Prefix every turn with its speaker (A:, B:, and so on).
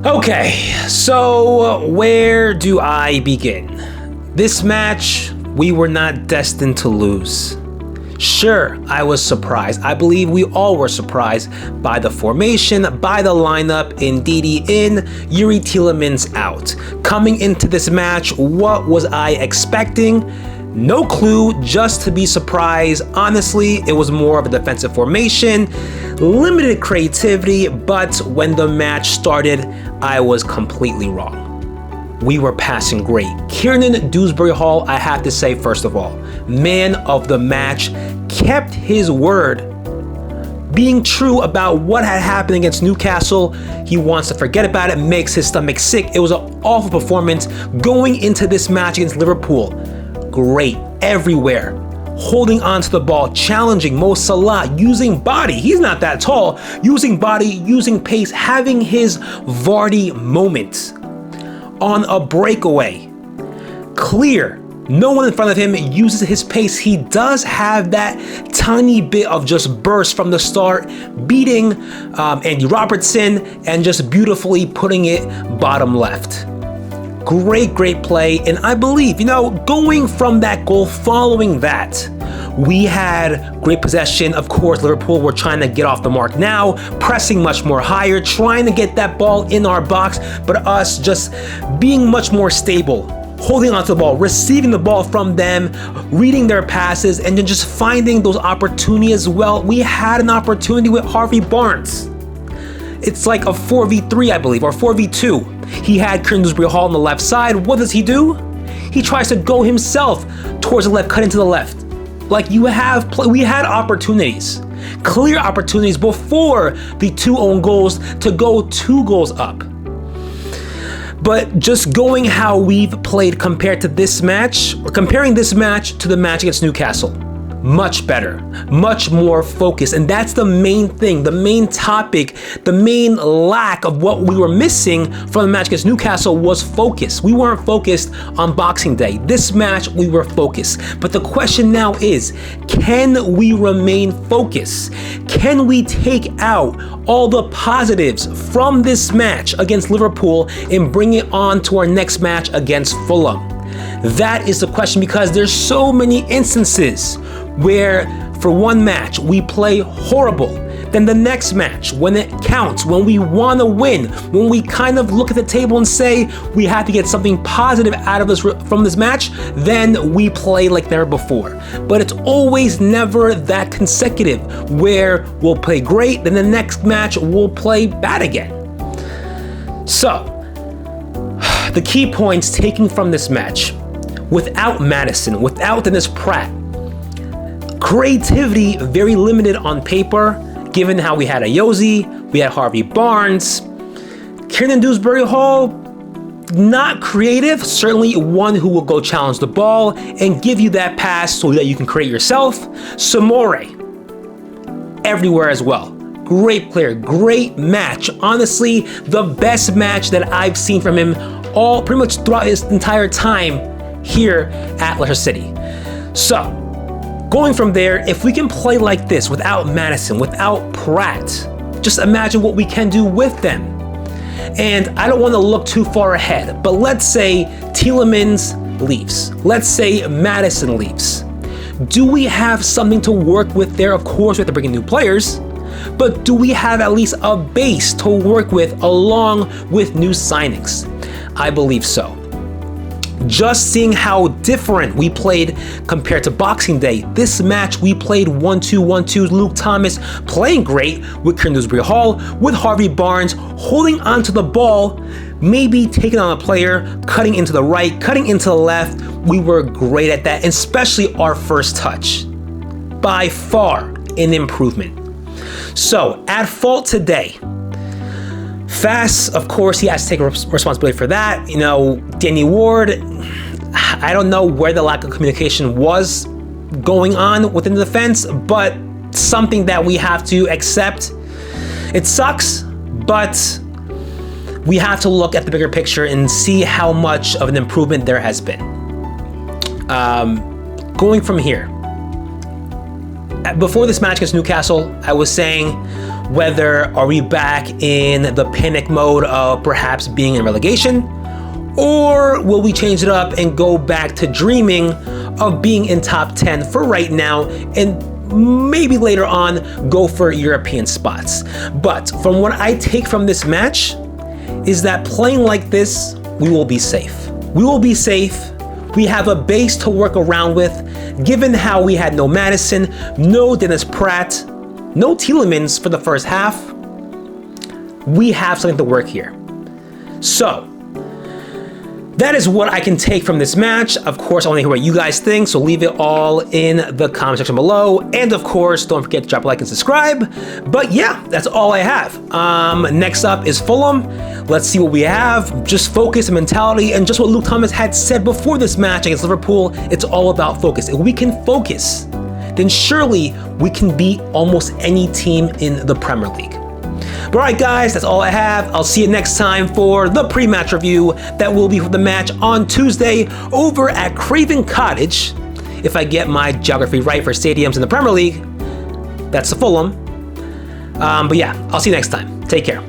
A: Okay, so where do I begin? This match, we were not destined to lose. Sure, I was surprised. I believe we all were surprised by the formation, by the lineup, Ndidi in, Yuri Tielemans out. Coming into this match, what was I expecting? No clue, just to be surprised. Honestly, it was more of a defensive formation, limited creativity, but when the match started, I was completely wrong. We were passing great. Kiernan Dewsbury-Hall, I have to say, first of all, man of the match, kept his word, being true about what had happened against Newcastle. He wants to forget about it, makes his stomach sick. It was an awful performance. Going into this match against Liverpool, great everywhere. Holding onto the ball, challenging Mo Salah, using body. He's not that tall. Using body, using pace, having his Vardy moment. On a breakaway, clear, no one in front of him, uses his pace. He does have that tiny bit of just burst from the start, beating Andy Robertson and just beautifully putting it bottom left. Great play, and I believe, going from that goal, following that, we had great possession. Of course, Liverpool were trying to get off the mark now, pressing much more higher, trying to get that ball in our box, but us just being much more stable, holding onto the ball, receiving the ball from them, reading their passes, and then just finding those opportunities as well. We had an opportunity with Harvey Barnes. It's like a 4v3, I believe, or 4v2. He had Kieran Dewsbury-Hall on the left side. What does he do? He tries to go himself towards the left, cut into the left. Like we had opportunities, clear opportunities before the 2 own goals to go 2 goals up. But just going how we've played compared to this match, or comparing this match to the match against Newcastle, much better, much more focused. And that's the main thing, the main topic, the main lack of what we were missing from the match against Newcastle was focus. We weren't focused on Boxing Day. This match, we were focused. But the question now is, can we remain focused? Can we take out all the positives from this match against Liverpool and bring it on to our next match against Fulham? That is the question, because there's so many instances where for one match we play horrible, then the next match, when it counts, when we want to win, when we kind of look at the table and say we have to get something positive out of this from this match, then we play like never before. But it's always never that consecutive where we'll play great, then the next match we'll play bad again. So the key points taken from this match: without Maddison, without Dennis Pratt, creativity very limited on paper, given how we had Ayoze, we had Harvey Barnes. Kiernan Dewsbury-Hall, not creative, certainly one who will go challenge the ball and give you that pass so that you can create yourself. Samore, everywhere as well. Great player, great match. Honestly, the best match that I've seen from him pretty much throughout his entire time here at Leicester City. So, going from there, if we can play like this without Maddison, without Pratt, just imagine what we can do with them. And I don't want to look too far ahead, but let's say Tielemans leaves. Let's say Maddison leaves. Do we have something to work with there? Of course, we have to bring in new players, but do we have at least a base to work with along with new signings? I believe so. Just seeing how different we played compared to Boxing Day. This match we played 1-2-1-2. Luke Thomas playing great with Kieran Dewsbury-Hall, with Harvey Barnes holding onto the ball, maybe taking on a player, cutting into the right, cutting into the left. We were great at that, and especially our first touch. By far an improvement. So, at fault today, Faes, of course, he has to take responsibility for that. Danny Ward, I don't know where the lack of communication was going on within the defense, but something that we have to accept. It sucks, but we have to look at the bigger picture and see how much of an improvement there has been. Going from here, before this match against Newcastle, I was saying Whether are we back in the panic mode of perhaps being in relegation, or will we change it up and go back to dreaming of being in top 10 for right now and maybe later on go for European spots? But from what I take from this match is that playing like this, we will be safe. We will be safe. We have a base to work around with, given how we had no Madison, no Dennis Pratt, no Tielemans for the first half. We have something to work here. So, that is what I can take from this match. Of course, I want to hear what you guys think, so leave it all in the comment section below. And of course, don't forget to drop a like and subscribe. But yeah, that's all I have. Next up is Fulham. Let's see what we have. Just focus and mentality, and just what Luke Thomas had said before this match against Liverpool, it's all about focus. If we can focus, then surely we can beat almost any team in the Premier League. But alright guys, that's all I have. I'll see you next time for the pre-match review that will be for the match on Tuesday over at Craven Cottage. If I get my geography right for stadiums in the Premier League, that's the Fulham. But yeah, I'll see you next time. Take care.